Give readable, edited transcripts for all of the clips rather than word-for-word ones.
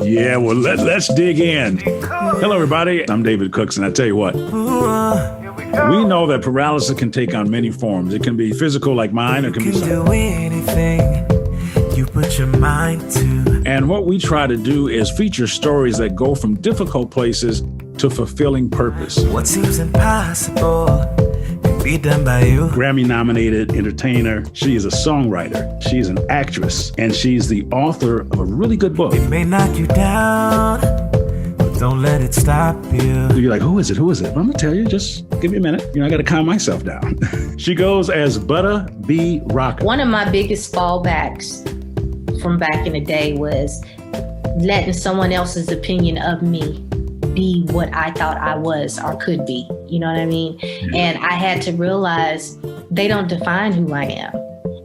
Yeah, well, let's dig in. Hello, everybody. I'm David Cooks, and I tell you what, we know that paralysis can take on many forms. It can be physical like mine. It can be do anything you put your mind to. And what we try to do is feature stories that go from difficult places to fulfilling purpose. What seems impossible can be done by you. Grammy-nominated entertainer. She is a songwriter. She's an actress. And she's the author of a really good book. It may knock you down, but don't let it stop you. You're like, who is it? Who is it? Well, I'm going to tell you. Just give me a minute. I got to calm myself down. She goes as Butta B Rocka. One of my biggest fallbacks from back in the day was letting someone else's opinion of me be what I thought I was or could be. You know what I mean? Mm-hmm. And I had to realize they don't define who I am.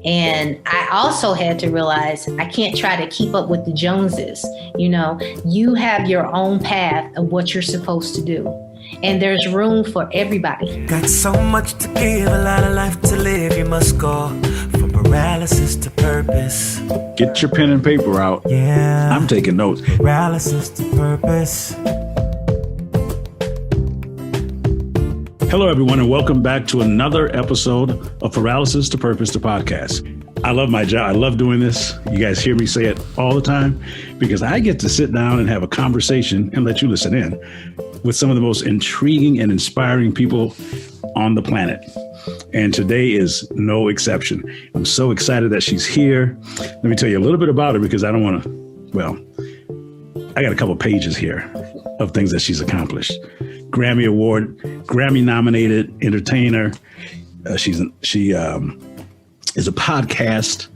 And I also had to realize I can't try to keep up with the Joneses. You have your own path of what you're supposed to do. And there's room for everybody. Got so much to give, a lot of life to live. You must go from paralysis to purpose. Get your pen and paper out. Yeah. I'm taking notes. Paralysis to purpose. Hello, everyone, and welcome back to another episode of Paralysis to Purpose, the podcast. I love my job. I love doing this. You guys hear me say it all the time because I get to sit down and have a conversation and let you listen in with some of the most intriguing and inspiring people on the planet. And today is no exception. I'm so excited that she's here. Let me tell you a little bit about her because I don't want to, I got a couple pages here of things that she's accomplished. Grammy nominated entertainer. She is a podcast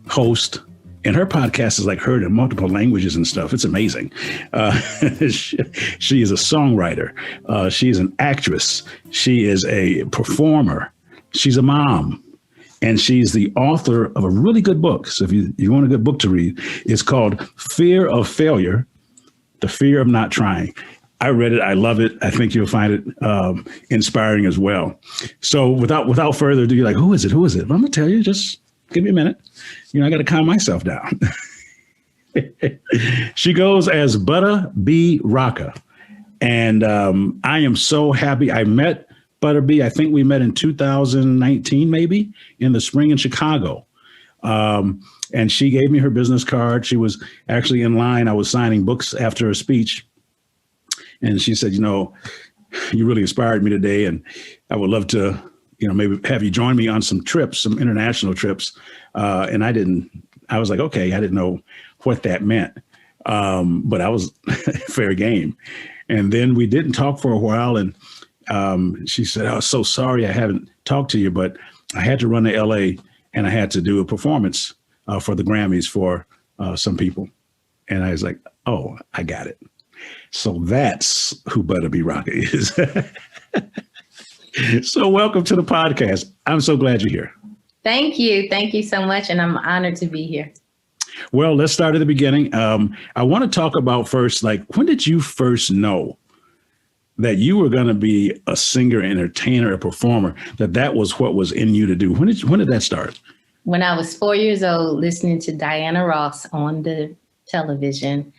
host, and her podcast is like heard in multiple languages and stuff. It's amazing. She is a songwriter. She is an actress. She is a performer. She's a mom. And she's the author of a really good book. So if you want a good book to read, it's called Fear of Failure, The Fear of Not Trying. I read it. I love it. I think you'll find it inspiring as well. So without further ado, you're like, who is it? Who is it? Well, I'm going to tell you. Just give me a minute. I got to calm myself down. She goes as Butta B Rocka. And I am so happy. I met Butta B. I think we met in 2019, maybe in the spring in Chicago. And she gave me her business card. She was actually in line. I was signing books after her speech. And she said, you really inspired me today. And I would love to, maybe have you join me on some trips, some international trips. And I was like, okay, I didn't know what that meant. But I was fair game. And then we didn't talk for a while. And she said, I was so sorry I haven't talked to you, but I had to run to LA and I had to do a performance for the Grammys for some people. And I was like, oh, I got it. So that's who Butta B Rocka is. So welcome to the podcast. I'm so glad you're here. Thank you. Thank you so much. And I'm honored to be here. Well, let's start at the beginning. I want to talk about first, when did you first know that you were going to be a singer, entertainer, a performer, that was what was in you to do? When did that start? When I was 4 years old, listening to Diana Ross on the television.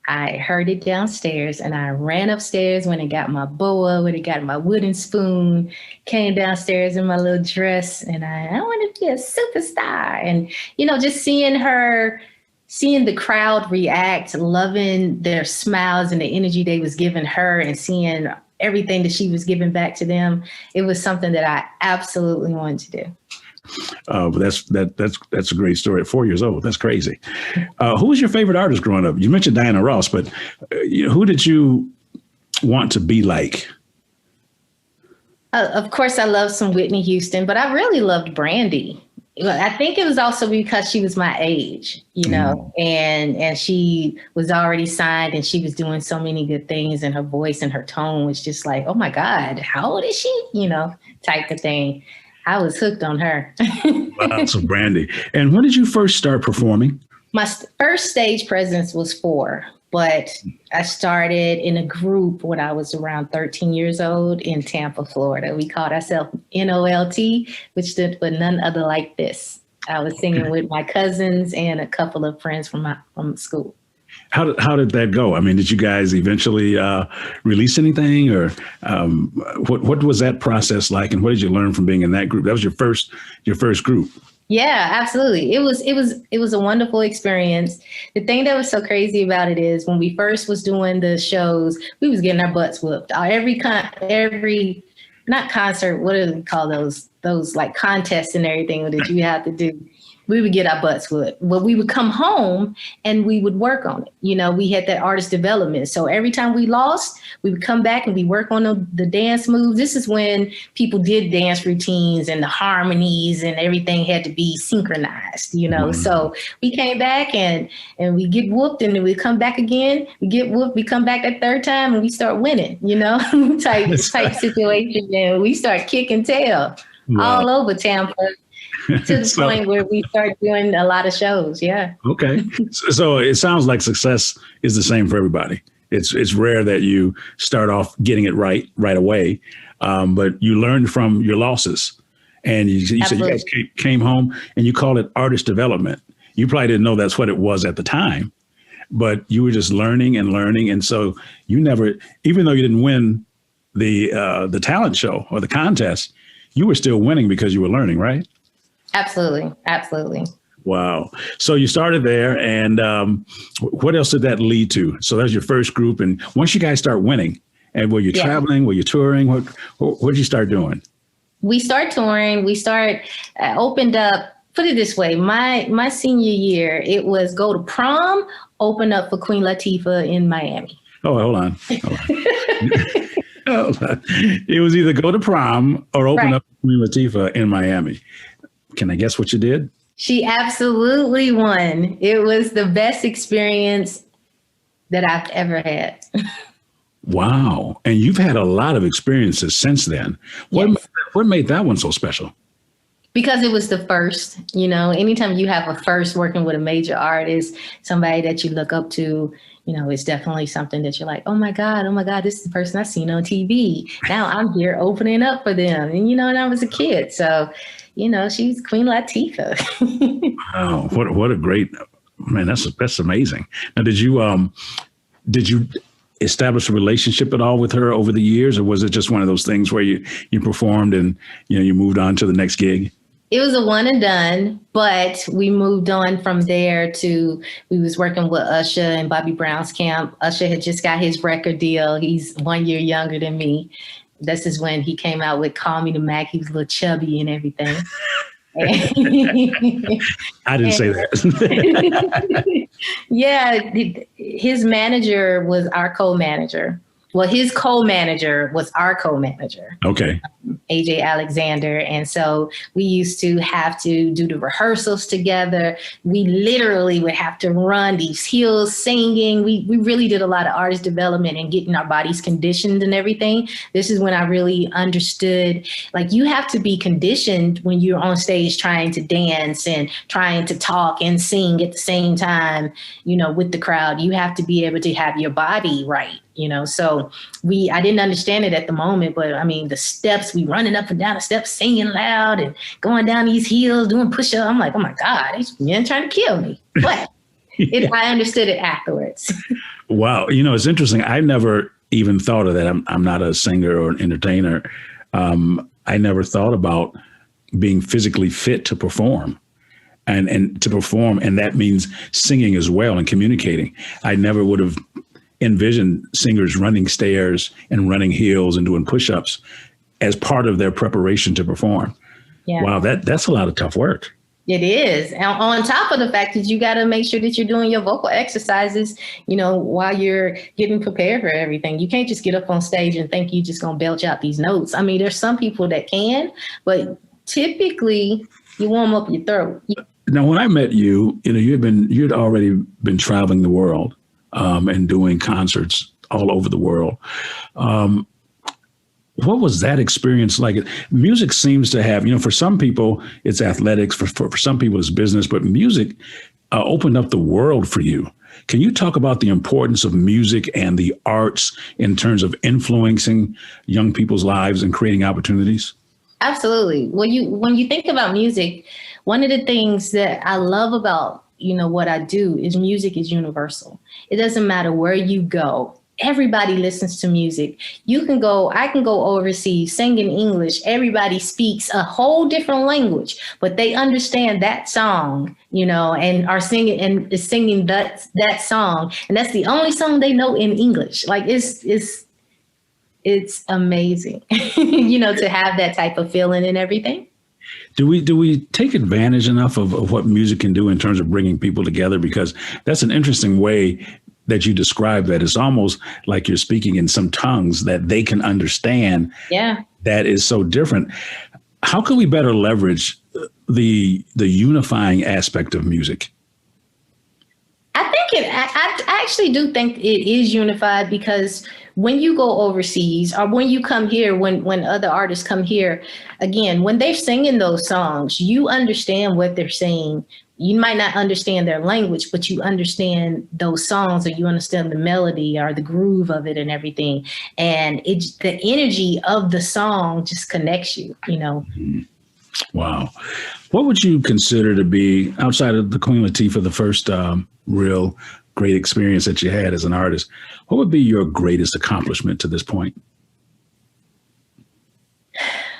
I heard it downstairs and I ran upstairs when I got my boa, when I got my wooden spoon, came downstairs in my little dress and I wanted to be a superstar. And, just seeing the crowd react, loving their smiles and the energy they was giving her and seeing everything that she was giving back to them. It was something that I absolutely wanted to do. But that's a great story at 4 years old. That's crazy. Who was your favorite artist growing up? You mentioned Diana Ross, but who did you want to be like? Of course, I love some Whitney Houston, but I really loved Brandy. I think it was also because she was my age, and she was already signed and she was doing so many good things and her voice and her tone was just like, oh my God, how old is she? Type of thing. I was hooked on her. Wow, so Brandy. And when did you first start performing? My first stage presence was 4, but I started in a group when I was around 13 years old in Tampa, Florida. We called ourselves NOLT, which stood for None Other Like This. I was singing with my cousins and a couple of friends from school. How did that go? I mean, did you guys eventually release anything, or what was that process like, and what did you learn from being in that group? That was your first group. Yeah, absolutely. It was a wonderful experience. The thing that was so crazy about it is when we first was doing the shows, we was getting our butts whooped. Every not concert, what do they call those like contests and everything that you have to do? We would get our butts whooped. Well, we would come home and we would work on it. We had that artist development. So every time we lost, we would come back and we work on the dance moves. This is when people did dance routines and the harmonies and everything had to be synchronized, Mm-hmm. So we came back and we get whooped and then we come back again. We get whooped, we come back that third time and we start winning, type situation. And we start kicking tail all over Tampa. To the point where we start doing a lot of shows. Yeah. Okay. So it sounds like success is the same for everybody. It's rare that you start off getting it right away, but you learned from your losses. And you said you guys came home and you called it artist development. You probably didn't know that's what it was at the time, but you were just learning. And so you never, even though you didn't win the talent show or the contest, you were still winning because you were learning, right? Absolutely. Wow. So you started there, and what else did that lead to? So that was your first group. And once you guys start winning, and were you traveling? Were you touring? What did you start doing? We start touring. We opened up, put it this way, my senior year, it was go to prom, open up for Queen Latifah in Miami. Oh, hold on. It was either go to prom or open up for Queen Latifah in Miami. Can I guess what you did? She absolutely won. It was the best experience that I've ever had. Wow. And you've had a lot of experiences since then. What made that one so special? Because it was the first, anytime you have a first working with a major artist, somebody that you look up to, it's definitely something that you're like, oh my God, this is the person I've seen on TV. Now I'm here opening up for them. And, and I was a kid. So, she's Queen Latifah. Wow. What a great, man, that's amazing. Now, did you establish a relationship at all with her over the years, or was it just one of those things where you performed and, you moved on to the next gig? It was a one and done, but we moved on from there we was working with Usher and Bobby Brown's camp. Usher had just got his record deal. He's 1 year younger than me. This is when he came out with Call Me the Mac. He was a little chubby and everything. I didn't say that. Yeah, his manager was our co-manager. Well, his co-manager was our co-manager. Okay. AJ Alexander. And so we used to have to do the rehearsals together. We literally would have to run these hills singing. We really did a lot of artist development and getting our bodies conditioned and everything. This is when I really understood, like, you have to be conditioned when you're on stage trying to dance and trying to talk and sing at the same time, with the crowd. You have to be able to have your body right. So I didn't understand it at the moment, but I mean, the steps, we running up and down the steps, singing loud and going down these hills, doing push-ups. I'm like, oh my God, these men trying to kill me. But I understood it afterwards. Wow. It's interesting. I never even thought of that. I'm not a singer or an entertainer. I never thought about being physically fit to perform. And to perform, and that means singing as well and communicating. I never would have envisioned singers running stairs and running hills and doing push-ups as part of their preparation to perform. Yeah. Wow, that's a lot of tough work. It is. And on top of the fact that you got to make sure that you're doing your vocal exercises, while you're getting prepared for everything. You can't just get up on stage and think you're just going to belch out these notes. I mean, there's some people that can, but typically you warm up your throat. Now, when I met you, you'd already been traveling the world and doing concerts all over the world. What was that experience like? Music seems to have, for some people it's athletics, for some people it's business, but music opened up the world for you. Can you talk about the importance of music and the arts in terms of influencing young people's lives and creating opportunities? Absolutely. When you think about music, one of the things that I love about what I do is music is universal. It doesn't matter where you go. Everybody listens to music. I can go overseas, sing in English. Everybody speaks a whole different language, but they understand that song, and are singing and is singing that song. And that's the only song they know in English. Like it's amazing, to have that type of feeling and everything. Do we take advantage enough of what music can do in terms of bringing people together? Because that's an interesting way that you describe that. It's almost like you're speaking in some tongues that they can understand. Yeah. That is so different. How can we better leverage the unifying aspect of music? I actually do think it is unified, because when you go overseas or when you come here, when other artists come here, again, when they're singing those songs, you understand what they're saying. You might not understand their language, but you understand those songs, or you understand the melody or the groove of it and everything. And the energy of the song just connects you, Wow. What would you consider to be, outside of the Queen Latifah, the first real great experience that you had as an artist, what would be your greatest accomplishment to this point?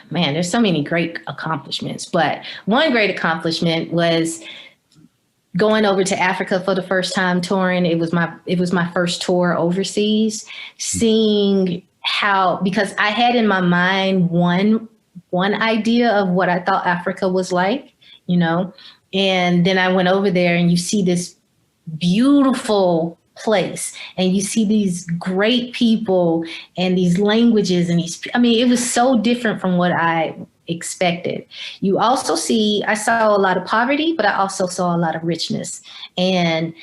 Man, there's so many great accomplishments, but one great accomplishment was going over to Africa for the first time touring. It was my first tour overseas, seeing how, because I had in my mind one idea of what I thought Africa was like, and then I went over there and you see this beautiful place and you see these great people and these languages and it was so different from what I expected. You also I saw a lot of poverty, but I also saw a lot of richness. And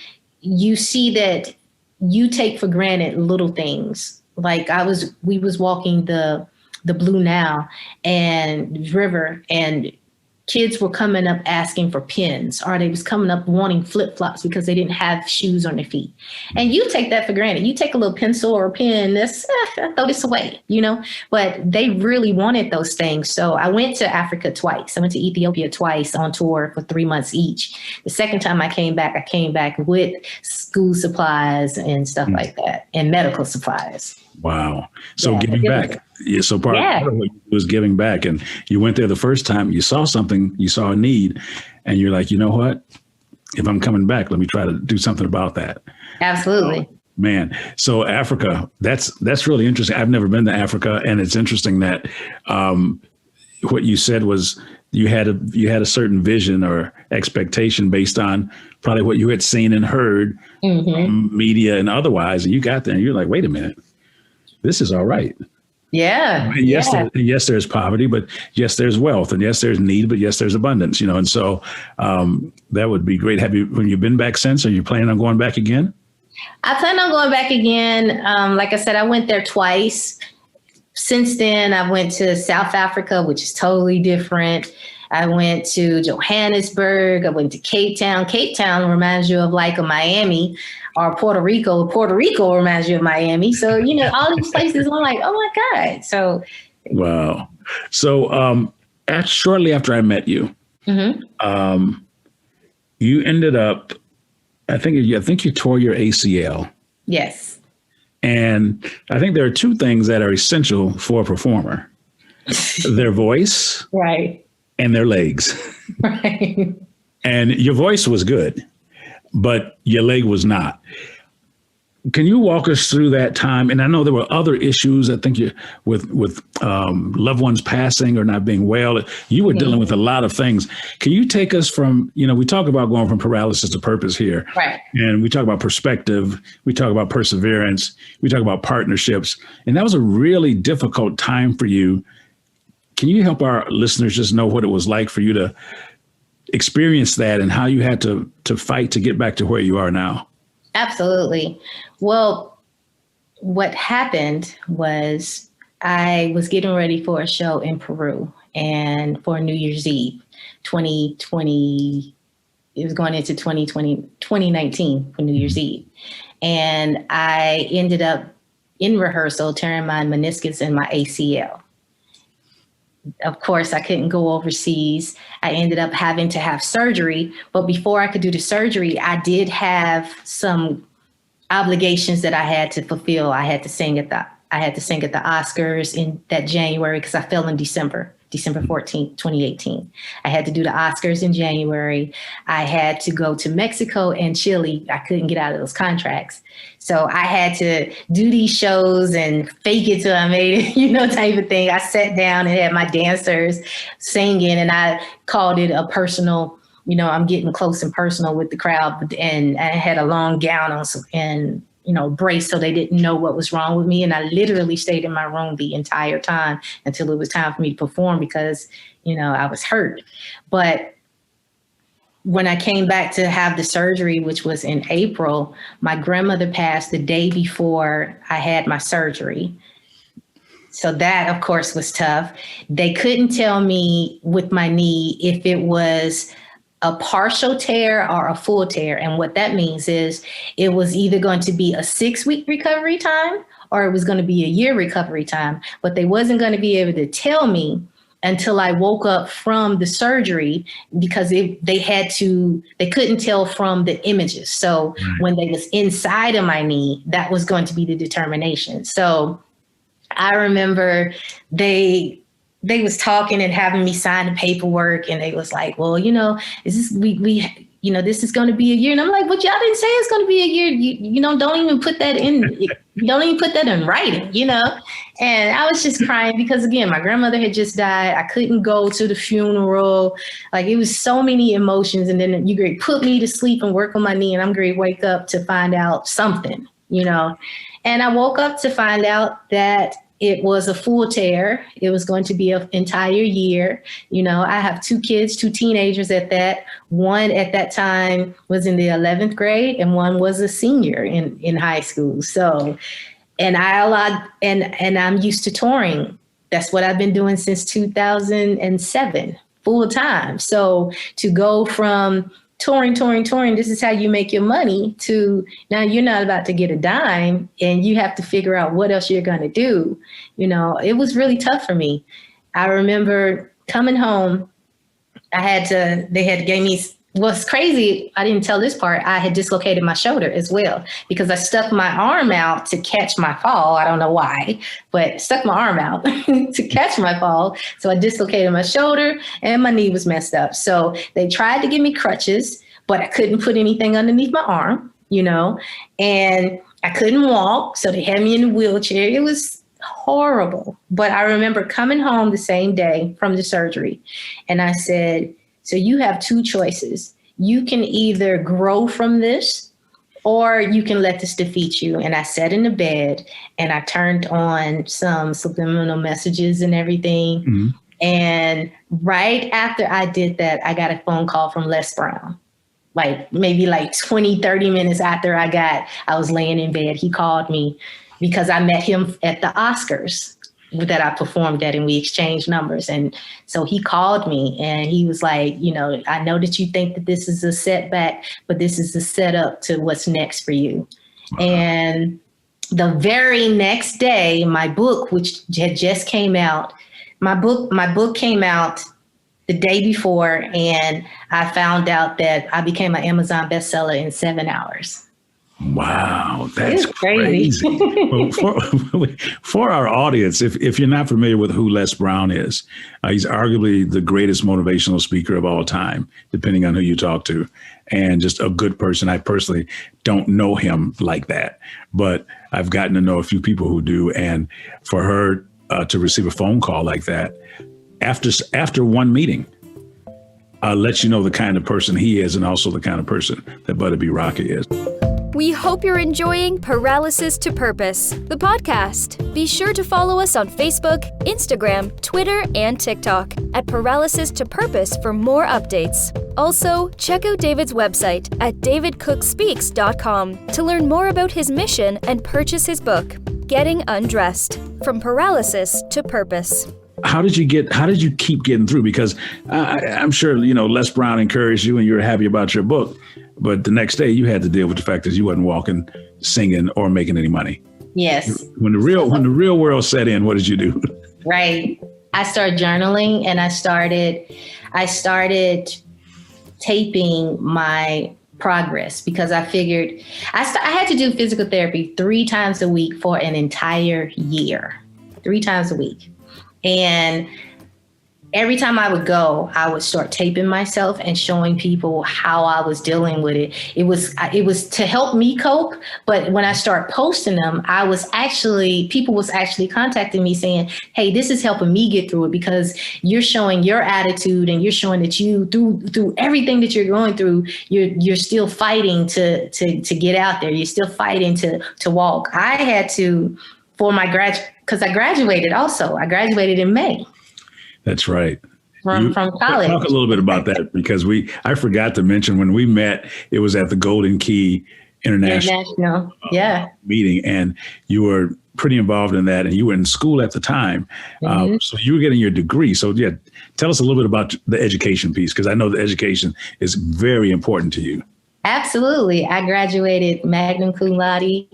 you see that you take for granted little things. Like we was walking the Blue Nile and river, and kids were coming up asking for pens, or they was coming up wanting flip-flops because they didn't have shoes on their feet. And you take that for granted. You take a little pencil or a pen, throw this away, but they really wanted those things. So I went to Africa twice. I went to Ethiopia twice on tour for 3 months each. The second time I came back with school supplies and stuff like that, and medical supplies. Wow. So giving back. Yeah, so part of what you was giving back, and you went there the first time, you saw something, you saw a need, and you're like, you know what? If I'm coming back, let me try to do something about that. Absolutely. Man. So Africa, that's really interesting. I've never been to Africa, and it's interesting that what you said was you had a certain vision or expectation based on probably what you had seen and heard from media and otherwise, and you got there and you're like, wait a minute, this is all right. Yeah. And yes, there's poverty, but yes, there's wealth, and yes, there's need, but yes, there's abundance, and so that would be great. When you've been back since, are you planning on going back again? I plan on going back again. Like I said, I went there twice. Since then, I went to South Africa, which is totally different. I went to Johannesburg. I went to Cape Town. Cape Town reminds you of like a Miami, or Puerto Rico. Puerto Rico reminds you of Miami. So, all these places, I'm like, oh my God. So. Wow. So shortly after I met you, you ended up, I think you tore your ACL. Yes. And I think there are two things that are essential for a performer: their voice, right, and their legs. Right. And your voice was good, but your leg was not. Can you walk us through that time? And I know there were other issues, I think with loved ones passing or not being well. You were dealing with a lot of things. Can you take us from, we talk about going from paralysis to purpose here. Right. And we talk about perspective. We talk about perseverance. We talk about partnerships. And that was a really difficult time for you. Can you help our listeners just know what it was like for you to experience that and how you had to fight to get back to where you are now? Absolutely. Well, what happened was I was getting ready for a show in Peru, and for New Year's Eve, 2020, it was going into 2019 for New Year's Eve. And I ended up in rehearsal tearing my meniscus and my ACL. of course, I couldn't go overseas. I ended up having to have surgery. But before I could do the surgery, I did have some obligations that I had to fulfill. I had to sing at the Oscars in that January because I fell in December 14th, 2018. I had to do the Oscars in January. I had to go to Mexico and Chile. I couldn't get out of those contracts. So I had to do these shows and fake it till I made it, type of thing. I sat down and had my dancers singing, and I called it a personal, I'm getting close and personal with the crowd. And I had a long gown on and brace, so they didn't know what was wrong with me. And I literally stayed in my room the entire time until it was time for me to perform because, I was hurt. But when I came back to have the surgery, which was in April, my grandmother passed the day before I had my surgery. So that, of course, was tough. They couldn't tell me with my knee if it was a partial tear or a full tear. And what that means is it was either going to be a 6-week recovery time or it was going to be a year recovery time. But they wasn't going to be able to tell me until I woke up from the surgery because they couldn't tell from the images. So when they was inside of my knee, that was going to be the determination. So I remember they was talking and having me sign the paperwork, and they was like, well, this is going to be a year. And I'm like, but y'all didn't say it's going to be a year. Don't even put that in. You don't even put that in writing, And I was just crying because, again, my grandmother had just died. I couldn't go to the funeral. Like, it was so many emotions. And then you put me to sleep and work on my knee, and I'm going to wake up to find out something, And I woke up to find out that it was a full tear. It was going to be an entire year. I have 2 kids, 2 teenagers at that. One at that time was in the 11th grade and one was a senior in high school. So, and I'm used to touring. That's what I've been doing since 2007, full time. So to go from touring, this is how you make your money, to now you're not about to get a dime and you have to figure out what else you're going to do. It was really tough for me. I remember coming home, they had gave me, what's crazy, I didn't tell this part, I had dislocated my shoulder as well because I stuck my arm out to catch my fall. I don't know why, but stuck my arm out to catch my fall. So I dislocated my shoulder and my knee was messed up. So they tried to give me crutches, but I couldn't put anything underneath my arm, and I couldn't walk. So they had me in a wheelchair. It was horrible. But I remember coming home the same day from the surgery, and I said, so you have 2 choices. You can either grow from this or you can let this defeat you. And I sat in the bed and I turned on some subliminal messages and everything. Mm-hmm. And right after I did that, I got a phone call from Les Brown. Maybe 20, 30 minutes after I was laying in bed, he called me because I met him at the Oscars that I performed at, and we exchanged numbers. And so he called me and he was like, I know that you think that this is a setback, but this is the setup to what's next for you. Wow. And the very next day, my book, which had just came out, my book came out the day before, and I found out that I became an Amazon bestseller in 7 hours. Wow, that's crazy. Well, for our audience, if you're not familiar with who Les Brown is, he's arguably the greatest motivational speaker of all time, depending on who you talk to, and just a good person. I personally don't know him like that, but I've gotten to know a few people who do. And for her to receive a phone call like that after one meeting, lets you know the kind of person he is, and also the kind of person that Butta B Rocka is. We hope you're enjoying Paralysis to Purpose, the podcast. Be sure to follow us on Facebook, Instagram, Twitter, and TikTok at Paralysis to Purpose for more updates. Also, check out David's website at davidcookspeaks.com to learn more about his mission and purchase his book, Getting Undressed, From Paralysis to Purpose. How did you keep getting through? Because I'm sure, Les Brown encouraged you and you were happy about your book, but the next day you had to deal with the fact that you wasn't walking, singing, or making any money. Yes. When the real world set in, what did you do? Right. I started journaling, and I started taping my progress, because I figured I had to do physical therapy 3 times a week for an entire year, 3 times a week. And every time I would go, I would start taping myself and showing people how I was dealing with it. It was to help me cope. But when I start posting them, people was actually contacting me saying, hey, this is helping me get through it, because you're showing your attitude, and you're showing that you through everything that you're going through, you're still fighting to get out there. You're still fighting to walk. I had to, for my because I graduated also. I graduated in May. That's right. From college. Talk a little bit about that, because I forgot to mention when we met, it was at the Golden Key International meeting, and you were pretty involved in that, and you were in school at the time. Mm-hmm. So you were getting your degree. So yeah, tell us a little bit about the education piece, because I know the education is very important to you. Absolutely. I graduated magna cum laude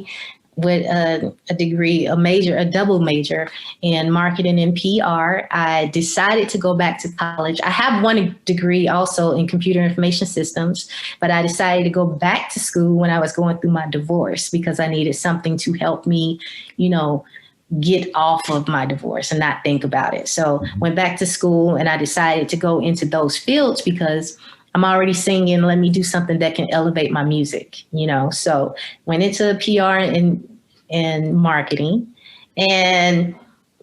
with a degree, a double major in marketing and PR. I decided to go back to college. I have one degree also in computer information systems, but I decided to go back to school when I was going through my divorce, because I needed something to help me, get off of my divorce and not think about it. So went back to school, and I decided to go into those fields because I'm already singing. Let me do something that can elevate my music, So went into PR and marketing. And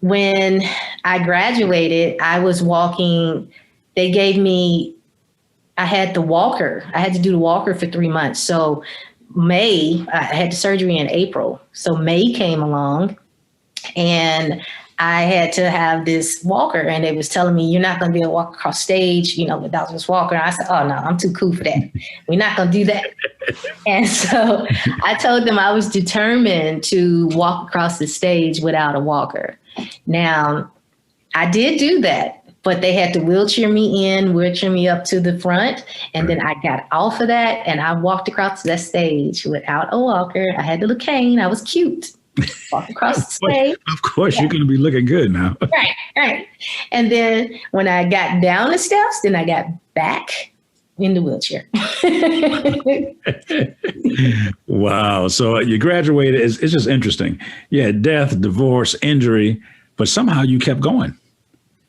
when I graduated, I was walking. I had the walker. I had to do the walker for 3 months. So May, I had the surgery in April. So May came along, and I had to have this walker, and they was telling me, you're not going to be able to walk across stage, without this walker. And I said, oh no, I'm too cool for that. We're not going to do that. And so I told them I was determined to walk across the stage without a walker. Now, I did do that, but they had to wheelchair me up to the front. And then I got off of that, and I walked across that stage without a walker. I had the little cane. I was cute. Walk across the stage. Of course, you're going to be looking good now. Right. And then when I got down the steps, then I got back in the wheelchair. Wow. So you graduated. It's just interesting. Yeah, death, divorce, injury, but somehow you kept going.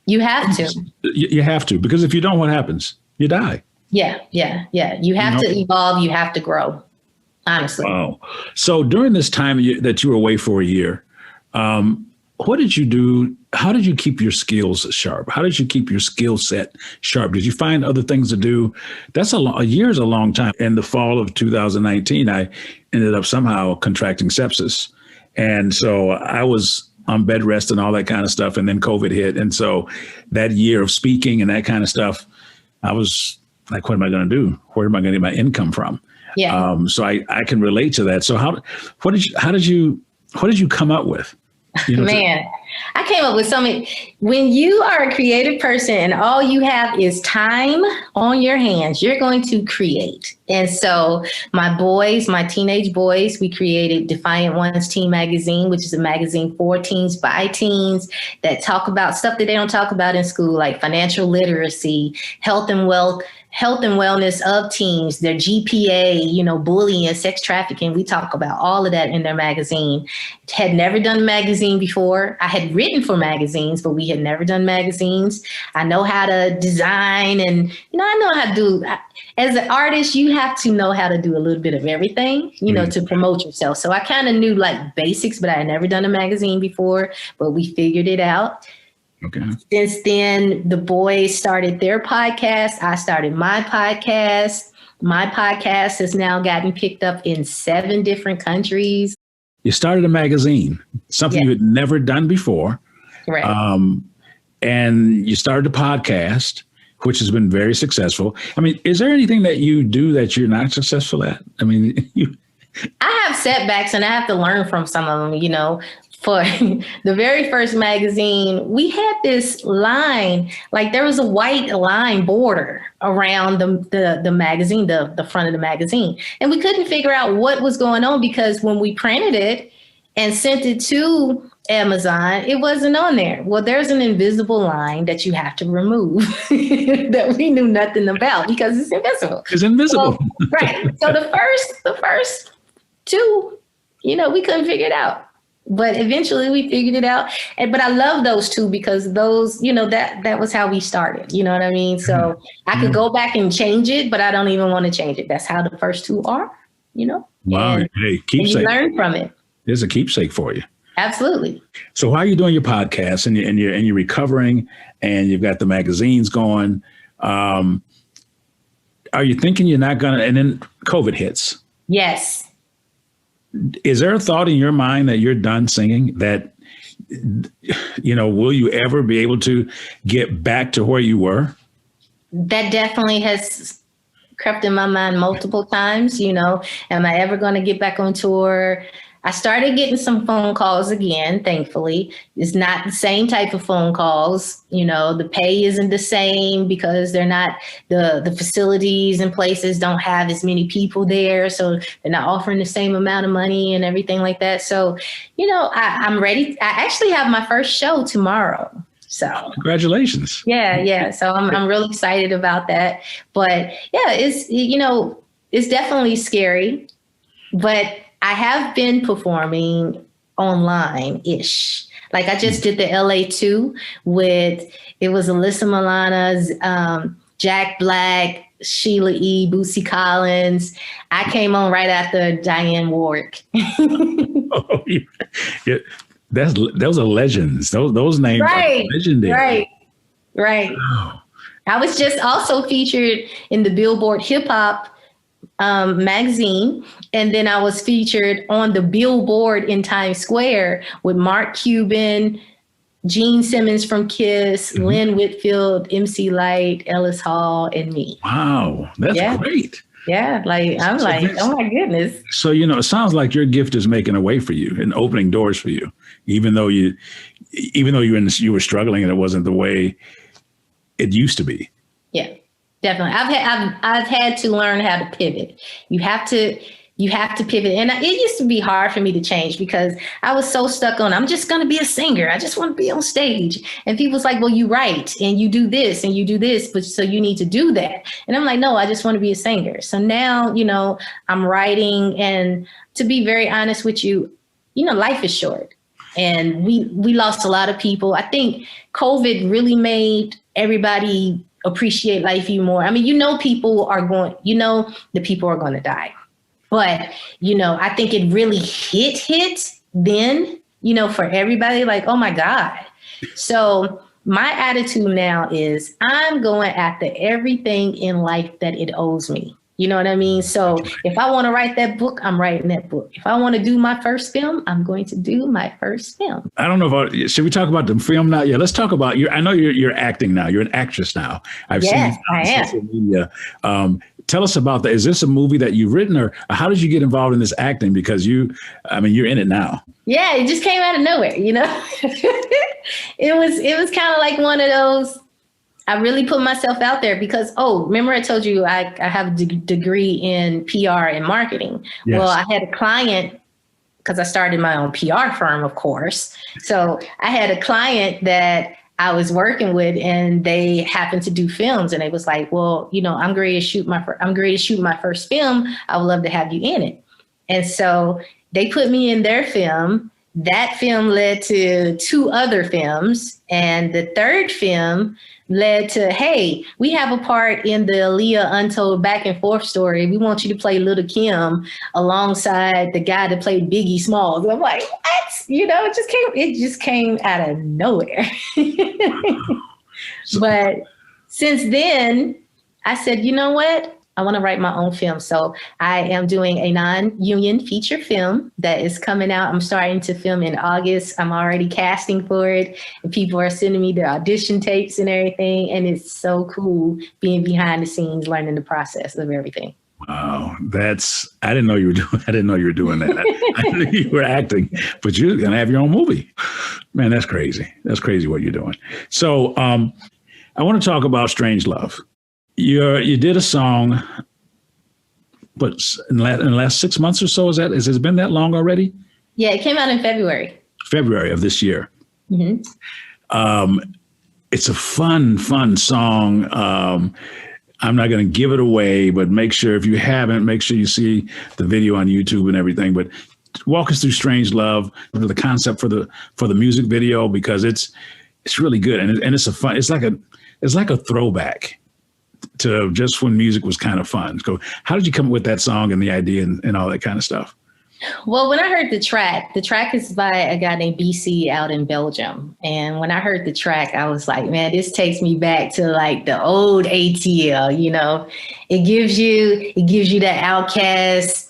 You have to. You have to, because if you don't, what happens? You die. Yeah. You have to evolve. You have to grow. Honestly. Wow. So during this time that you were away for a year, what did you do? How did you keep your skills sharp? How did you keep your skill set sharp? Did you find other things to do? That's a year is a long time. In the fall of 2019, I ended up somehow contracting sepsis. And so I was on bed rest and all that kind of stuff. And then COVID hit. And so that year of speaking and that kind of stuff, I was like, what am I going to do? Where am I going to get my income from? Yeah. So I can relate to that. So what did you come up with? Man, I came up with so many. When you are a creative person and all you have is time on your hands, you're going to create. And so my teenage boys, we created Defiant Ones Teen Magazine, which is a magazine for teens by teens that talk about stuff that they don't talk about in school, like financial literacy, health and wellness of teens, their GPA, bullying, sex trafficking. We talk about all of that in their magazine. Had never done a magazine before. I had written for magazines, but we had never done magazines. I know how to design, and I know how to do. As an artist, you have to know how to do a little bit of everything, to promote yourself. So I kind of knew like basics, but I had never done a magazine before, but we figured it out. Okay. Since then, the boys started their podcast. I started my podcast. My podcast has now gotten picked up in 7 different countries. You started a magazine, something you had never done before. Right. And you started a podcast, which has been very successful. I mean, is there anything that you do that you're not successful at? I mean, I have setbacks, and I have to learn from some of them, For the very first magazine, we had this line, like there was a white line border around the magazine, the front of the magazine. And we couldn't figure out what was going on, because when we printed it, and sent it to Amazon, it wasn't on there. Well, there's an invisible line that you have to remove that we knew nothing about because it's invisible. It's invisible. So, right. So the first two, we couldn't figure it out. But eventually we figured it out. But I love those two because those, that was how we started. You know what I mean? So I could go back and change it, but I don't even want to change it. That's how the first two are, Wow. And, hey, and keepsake. you learn from it. There's a keepsake for you. Absolutely. So while you're doing your podcast and you're recovering and you've got the magazines going, are you thinking you're not going to, and then COVID hits? Yes. Is there a thought in your mind that you're done singing, that, will you ever be able to get back to where you were? That definitely has crept in my mind multiple times. Am I ever going to get back on tour? I started getting some phone calls again, thankfully. It's not the same type of phone calls. The pay isn't the same because they're not, the facilities and places don't have as many people there. So they're not offering the same amount of money and everything like that. So, I'm ready. I actually have my first show tomorrow. So congratulations. Yeah. So I'm really excited about that. But yeah, it's definitely scary, but I have been performing online-ish. Like I just did the LA2 it was Alyssa Milano's, Jack Black, Sheila E., Bootsy Collins. I came on right after Diane Warwick. Oh, yeah. Those are legends. Those names are legendary. Right. Oh. I was just also featured in the Billboard Hip Hop magazine. And then I was featured on the billboard in Times Square with Mark Cuban, Gene Simmons from Kiss, Lynn Whitfield, MC Light, Ellis Hall, and me. Wow, that's great. Yeah, I'm like, oh my goodness. So, it sounds like your gift is making a way for you and opening doors for you, even though you were struggling and it wasn't the way it used to be. Yeah. Definitely. I've had to learn how to pivot. You have to pivot. And it used to be hard for me to change because I was so stuck on, I'm just going to be a singer. I just want to be on stage. And people's like, well, you write and you do this and you do this, but so you need to do that. And I'm like, no, I just want to be a singer. So now, I'm writing, and to be very honest with you, life is short and we lost a lot of people. I think COVID really made everybody appreciate life even more. I mean, people are going, the people are going to die. But, I think it really hit then, for everybody, like, oh my God. So my attitude now is I'm going after everything in life that it owes me. You know what I mean? So if I want to write that book, I'm writing that book. If I want to do my first film, I'm going to do my first film. I don't know should we talk about the film now? Yeah, let's talk about I know you're acting now. You're an actress now. I've seen you on social media. Tell us about that. Is this a movie that you've written, or how did you get involved in this acting? Because you're in it now. Yeah, it just came out of nowhere, It was kind of like one of those, I really put myself out there because, remember I told you I have a degree in PR and marketing. Yes. Well, I had a client, because I started my own PR firm, of course. So I had a client that I was working with, and they happened to do films, and they was like, well, I'm going to shoot my first film. I would love to have you in it. And so they put me in their film. That film led to 2 other films, and the third film led to, hey, we have a part in the Aaliyah Untold Back and Forth story. We want you to play Little Kim alongside the guy that played Biggie Smalls. And I'm like, what? It just came out of nowhere. But since then, I said, you know what? I want to write my own film. So I am doing a non-union feature film that is coming out. I'm starting to film in August. I'm already casting for it, and people are sending me their audition tapes and everything. And it's so cool being behind the scenes, learning the process of everything. Wow, I didn't know you were doing that. I knew you were acting, but you're gonna have your own movie. Man, that's crazy. That's crazy what you're doing. So I want to talk about Strange Love. You did a song, but in the last 6 months or so, has it been that long already? Yeah, it came out in February. February of this year. Mm-hmm. It's a fun song. I'm not going to give it away, but make sure if you haven't, make sure you see the video on YouTube and everything. But walk us through "Strange Love," the concept for the music video, because it's really good, and it's a fun. It's like a throwback to just when music was kind of fun. So how did you come up with that song and the idea and all that kind of stuff? Well, when I heard the track is by a guy named BC out in Belgium. And when I heard the track, I was like, man, this takes me back to like the old ATL, you know. It gives you that Outkast,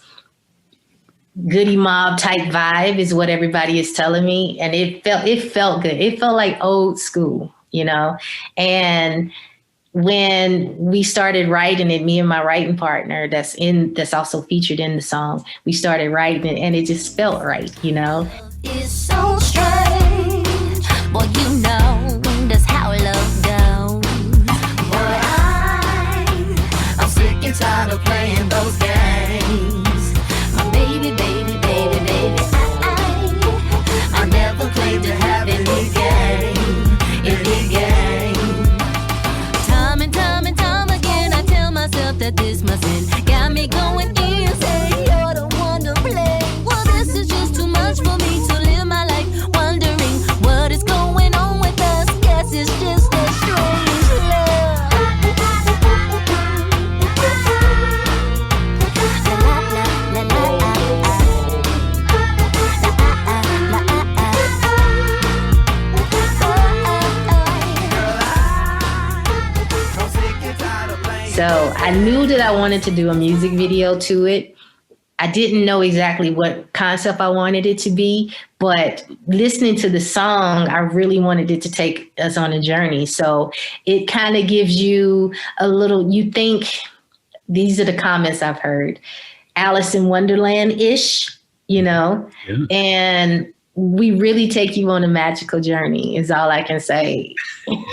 Goody Mob type vibe is what everybody is telling me. And it felt good. It felt like old school, you know. And when we started writing it, me and my writing partner that's also featured in the song, we started writing it and it just felt right, you know. It's so strange, well, you know, that's how love goes. But I'm sick and tired of playing those games. My baby, I never played to have any game. Time again, I tell myself that this mustn't got me going insane. You're the one to blame. Well, this is just too much for me to live my life wondering what is going on with us. Guess it's just a strange love. So I knew that I wanted to do a music video to it. I didn't know exactly what concept I wanted it to be, but listening to the song, I really wanted it to take us on a journey. So it kind of gives you a little, you think, these are the comments I've heard, Alice in Wonderland-ish, you know, and we really take you on a magical journey is all I can say,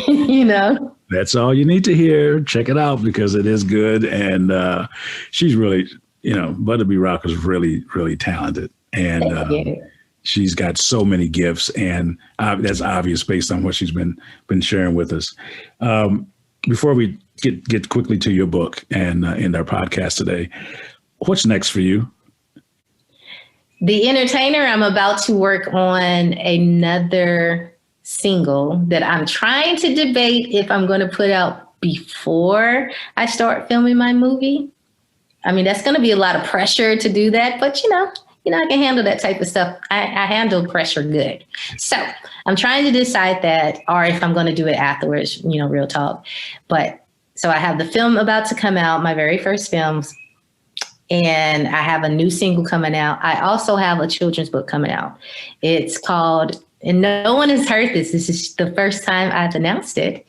you know. That's all you need to hear. Check it out because it is good. And she's really, you know, Butta B Rocka is really, really talented. And she's got so many gifts. And that's obvious based on what she's been sharing with us. Before we get quickly to your book and end our podcast today, what's next for you? The Entertainer, I'm about to work on another single that I'm trying to debate if I'm going to put out before I start filming my movie. I mean, that's going to be a lot of pressure to do that, but you know, I can handle that type of stuff. I handle pressure good. So I'm trying to decide that, or if I'm going to do it afterwards, you know, real talk. But so I have the film about to come out, my very first films, and I have a new single coming out. I also have a children's book coming out. It's called, and no one has heard this. This is the first time I've announced it.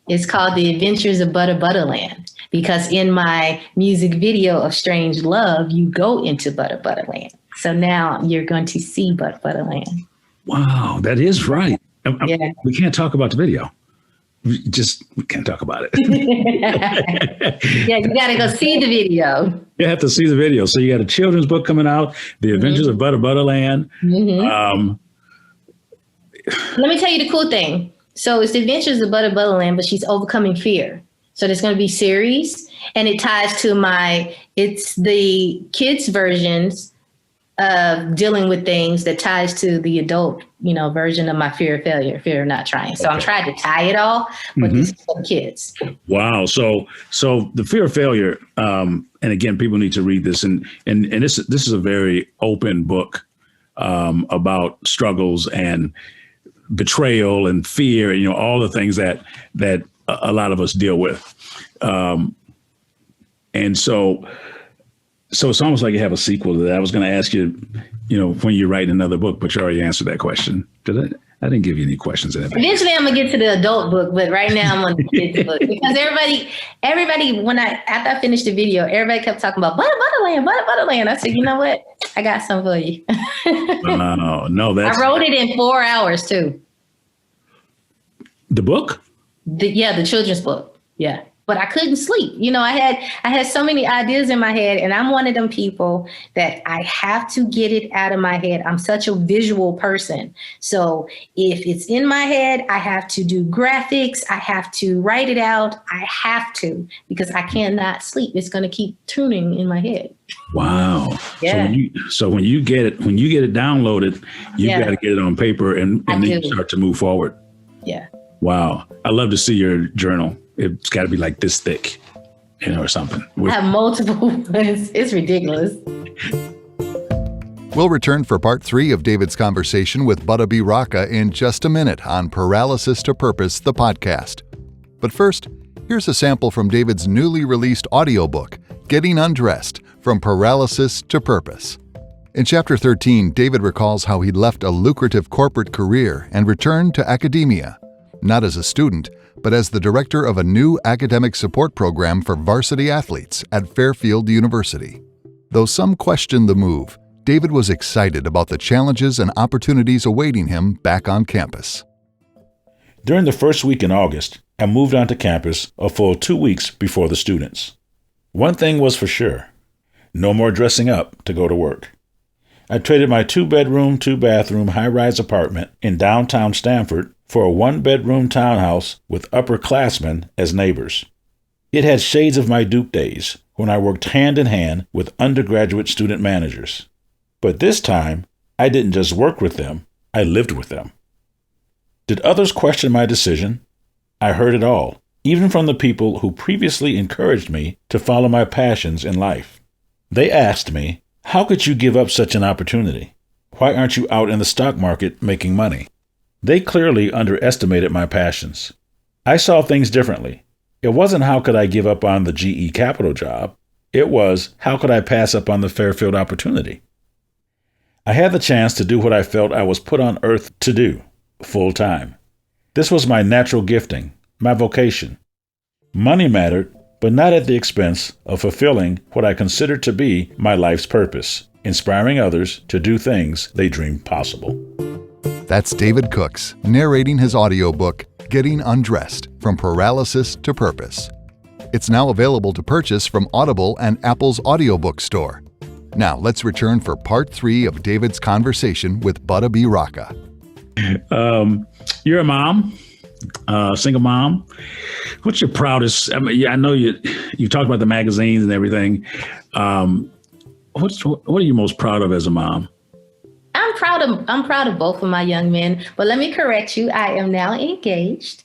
It's called The Adventures of Butta Land, because in my music video of Strange Love, you go into Butta Land. So now you're going to see Butta Land. Wow, that is right. Yeah. We can't talk about the video. We can't talk about it. Yeah, you got to go see the video. You have to see the video. So you got a children's book coming out, The Adventures of Butta Land. Mm-hmm. Let me tell you the cool thing. So it's The Adventures of Butta Land, but she's overcoming fear. So there's going to be series, and it ties to it's the kids' versions of dealing with things that ties to the adult, you know, version of my fear of failure, fear of not trying. So I'm trying to tie it all, but this is for kids. Wow. So the fear of failure, and again, people need to read this, and this is a very open book about struggles and betrayal and fear, you know, all the things that a lot of us deal with. And so it's almost like you have a sequel to that. I was going to ask you, you know, when you write another book, but you already answered that question. Because I didn't give you any questions in it. Eventually I'm going to get to the adult book, but right now I'm on the kids book. Because everybody, after I finished the video, everybody kept talking about Butta Land. I said, you know what? I got something for you. No, that's... I wrote it in 4 hours too. The book? The children's book. Yeah. but I couldn't sleep. I had so many ideas in my head, and I'm one of them people that I have to get it out of my head. I'm such a visual person. So if it's in my head, I have to do graphics. I have to write it out. I have to, because I cannot sleep. It's going to keep tuning in my head. Wow. Yeah. So when you get it downloaded, you got to get it on paper and then you start to move forward. Yeah. Wow. I love to see your journal. It's got to be like this thick, or something. I have multiple ones. It's ridiculous. We'll return for part 3 of David's conversation with Butta B Rocka in just a minute on Paralysis to Purpose, the podcast. But first, here's a sample from David's newly released audiobook, Getting Undressed, From Paralysis to Purpose. In Chapter 13, David recalls how he'd left a lucrative corporate career and returned to academia, not as a student, but as the director of a new academic support program for varsity athletes at Fairfield University. Though some questioned the move, David was excited about the challenges and opportunities awaiting him back on campus. During the first week in August, I moved onto campus a full 2 weeks before the students. One thing was for sure: no more dressing up to go to work. I traded my 2-bedroom, 2-bathroom high-rise apartment in downtown Stamford for a 1-bedroom townhouse with upperclassmen as neighbors. It had shades of my Duke days when I worked hand in hand with undergraduate student managers. But this time, I didn't just work with them, I lived with them. Did others question my decision? I heard it all, even from the people who previously encouraged me to follow my passions in life. They asked me, "How could you give up such an opportunity? Why aren't you out in the stock market making money?" They clearly underestimated my passions. I saw things differently. It wasn't how could I give up on the GE Capital job. It was how could I pass up on the Fairfield opportunity. I had the chance to do what I felt I was put on earth to do, full time. This was my natural gifting, my vocation. Money mattered, but not at the expense of fulfilling what I considered to be my life's purpose, inspiring others to do things they dreamed possible. That's David Cooks narrating his audiobook, Getting Undressed, From Paralysis to Purpose. It's now available to purchase from Audible and Apple's Audiobook store. Now let's return for part 3 of David's conversation with Butta B Rocka. You're a mom, single mom. What's your proudest? I know you talked about the magazines and everything. What are you most proud of as a mom? I'm proud of both of my young men, but let me correct you. I am now engaged.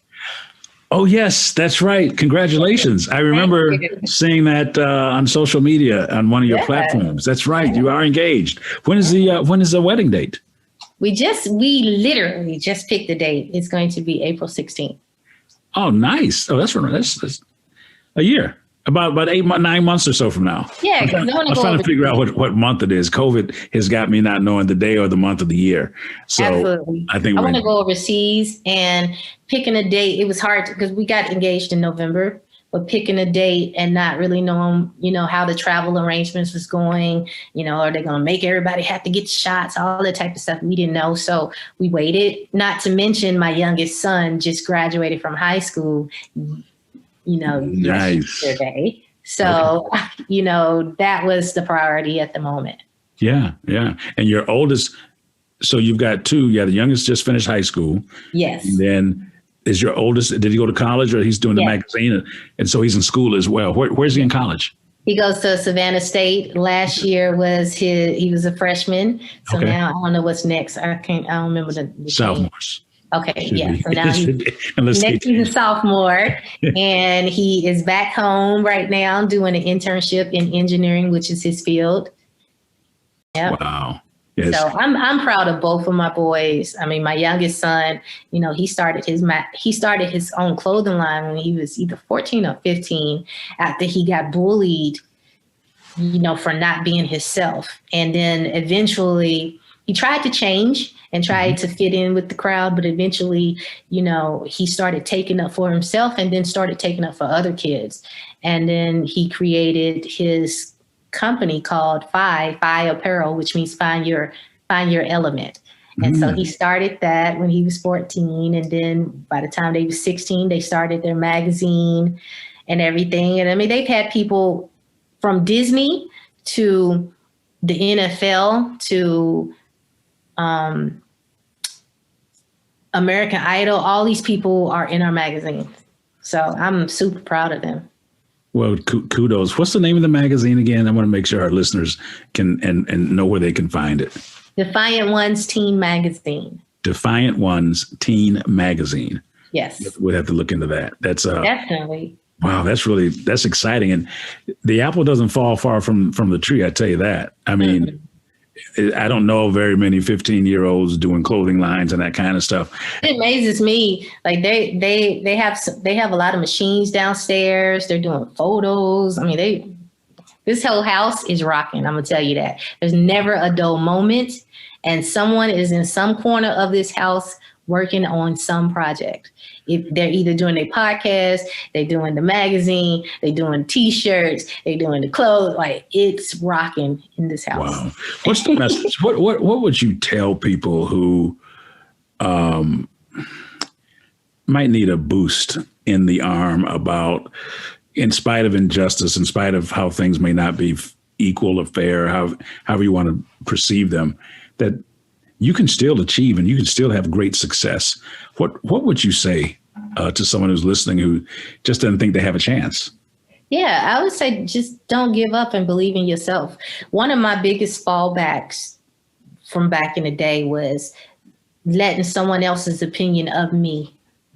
Oh, yes, that's right. Congratulations. I remember seeing that on social media on one of your platforms. That's right. You are engaged. When is the wedding date? We literally just picked the date. It's going to be April 16th. Oh, nice. Oh, that's a year. About 9 months or so from now. Yeah, I'm trying to figure out what month it is. COVID has got me not knowing the day or the month of the year. So absolutely. I think I want to go overseas, and picking a date. It was hard because we got engaged in November, but picking a date and not really knowing, how the travel arrangements was going. Are they going to make everybody have to get shots? All that type of stuff we didn't know. So we waited. Not to mention my youngest son just graduated from high school. Nice. Yesterday. So, that was the priority at the moment. Yeah. Yeah. And your oldest, so you've got 2. Yeah. The youngest just finished high school. Yes. And then is your oldest, did he go to college, or he's doing the magazine? And so he's in school as well. Where's he in college? He goes to Savannah State. Last year he was a freshman. So now I don't know what's next. I don't remember the sophomores. Okay, yeah. So now he's a sophomore, and he is back home right now doing an internship in engineering, which is his field. Yep. Wow. Yes. So I'm proud of both of my boys. I mean, my youngest son, he started his own clothing line when he was either 14 or 15 after he got bullied, for not being himself. And then eventually he tried to change and tried to fit in with the crowd, but eventually, he started taking up for himself and then started taking up for other kids. And then he created his company called Phi Apparel, which means find your element. And so he started that when he was 14. And then by the time they was 16, they started their magazine. and everything. And I mean, they've had people from Disney to the NFL to American Idol. All these people are in our magazine. So I'm super proud of them. Well, kudos. What's the name of the magazine again? I want to make sure our listeners can and know where they can find it. Defiant Ones Teen Magazine. Defiant Ones Teen Magazine. Yes. We'll have to look into that. That's definitely. Wow, that's exciting. And the apple doesn't fall far from the tree, I tell you that. I mean, I don't know very many 15-year-olds doing clothing lines and that kind of stuff. It amazes me. Like they have a lot of machines downstairs. They're doing photos. I mean, this whole house is rocking. I'm gonna tell you that. There's never a dull moment, and someone is in some corner of this house working on some project. If they're either doing a podcast, they're doing the magazine, they're doing T-shirts, they're doing the clothes. Like, it's rocking in this house. Wow. What's the message? What would you tell people who might need a boost in the arm about, in spite of injustice, in spite of how things may not be equal or fair, however you want to perceive them, that you can still achieve and you can still have great success? What would you say to someone who's listening who just doesn't think they have a chance? Yeah, I would say just don't give up and believe in yourself. One of my biggest fallbacks from back in the day was letting someone else's opinion of me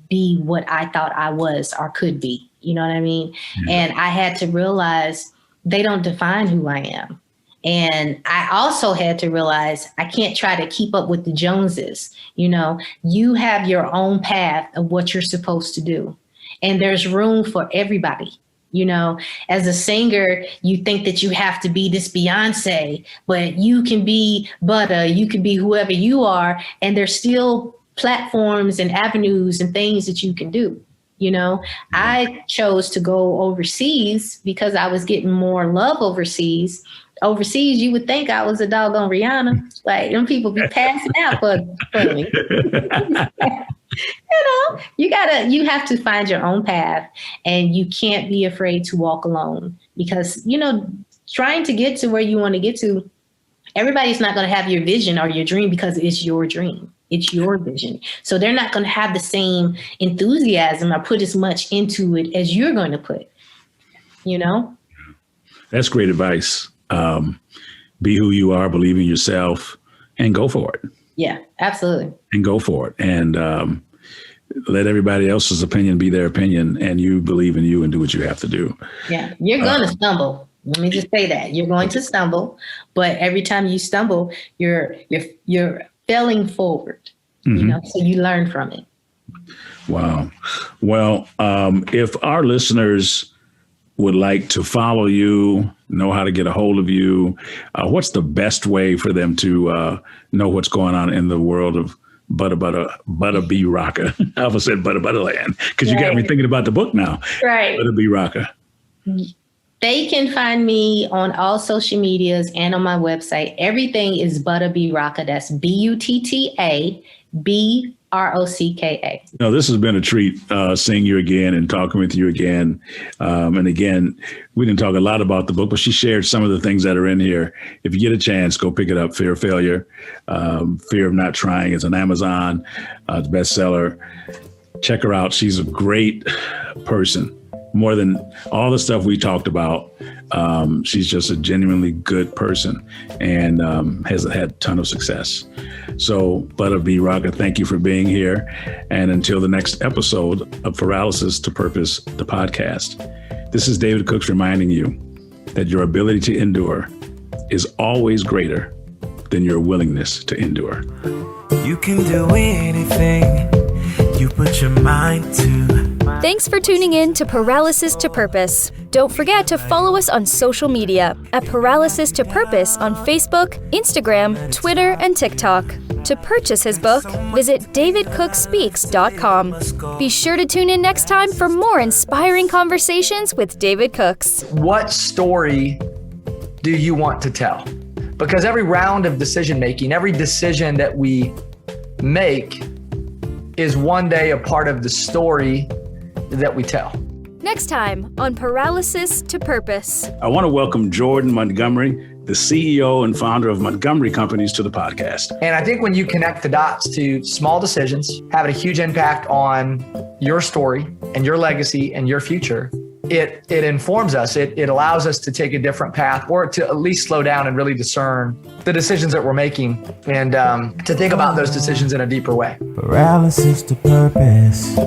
be what I thought I was or could be. You know what I mean? Yeah. And I had to realize they don't define who I am. And I also had to realize I can't try to keep up with the Joneses. You know, you have your own path of what you're supposed to do. And there's room for everybody. You know, as a singer, you think that you have to be this Beyonce, but you can be Butta, you can be whoever you are. And there's still platforms and avenues and things that you can do. You know, I chose to go overseas because I was getting more love overseas. Overseas, you would think I was a doggone Rihanna. Like, them people be passing out for me. You know, you have to find your own path, and you can't be afraid to walk alone, because, you know, trying to get to where you want to get to, everybody's not going to have your vision or your dream because it's your dream. It's your vision. So they're not going to have the same enthusiasm or put as much into it as you're going to put, you know? That's great advice. Be who you are, believe in yourself, and go for it. Yeah, absolutely. And go for it. And let everybody else's opinion be their opinion, and you believe in you and do what you have to do. Yeah, you're going to stumble. Let me just say that. You're going to stumble, but every time you stumble, you're failing forward, you know, so you learn from it. Wow. Well, if our listeners would like to follow you, know how to get a hold of you, what's the best way for them to know what's going on in the world of Butta B Rocka? I almost said Butta Land, because you got me thinking about the book now. Right. Butta B Rocka. They can find me on all social medias and on my website. Everything is Butta B Rocka. That's BUTTA BROCKA. No, this has been a treat seeing you again and talking with you again. And again, we didn't talk a lot about the book, but she shared some of the things that are in here. If you get a chance, go pick it up. Fear of Failure, Fear of Not Trying. It's on Amazon. It's a bestseller. Check her out. She's a great person. More than all the stuff we talked about, she's just a genuinely good person and has had a ton of success. So, Butta B Rocka, thank you for being here. And until the next episode of Paralysis to Purpose, the podcast, this is David Cooks reminding you that your ability to endure is always greater than your willingness to endure. You can do anything you put your mind to. Thanks for tuning in to Paralysis to Purpose. Don't forget to follow us on social media at Paralysis to Purpose on Facebook, Instagram, Twitter, and TikTok. To purchase his book, visit davidcookspeaks.com. Be sure to tune in next time for more inspiring conversations with David Cooks. What story do you want to tell? Because every round of decision making, every decision that we make is one day a part of the story that we tell. Next time on Paralysis to Purpose. I want to welcome Jordan Montgomery, the CEO and founder of Montgomery Companies, to the podcast. And I think when you connect the dots to small decisions, having a huge impact on your story and your legacy and your future, it informs us. It allows us to take a different path, or to at least slow down and really discern the decisions that we're making, and to think about those decisions in a deeper way. Paralysis to purpose.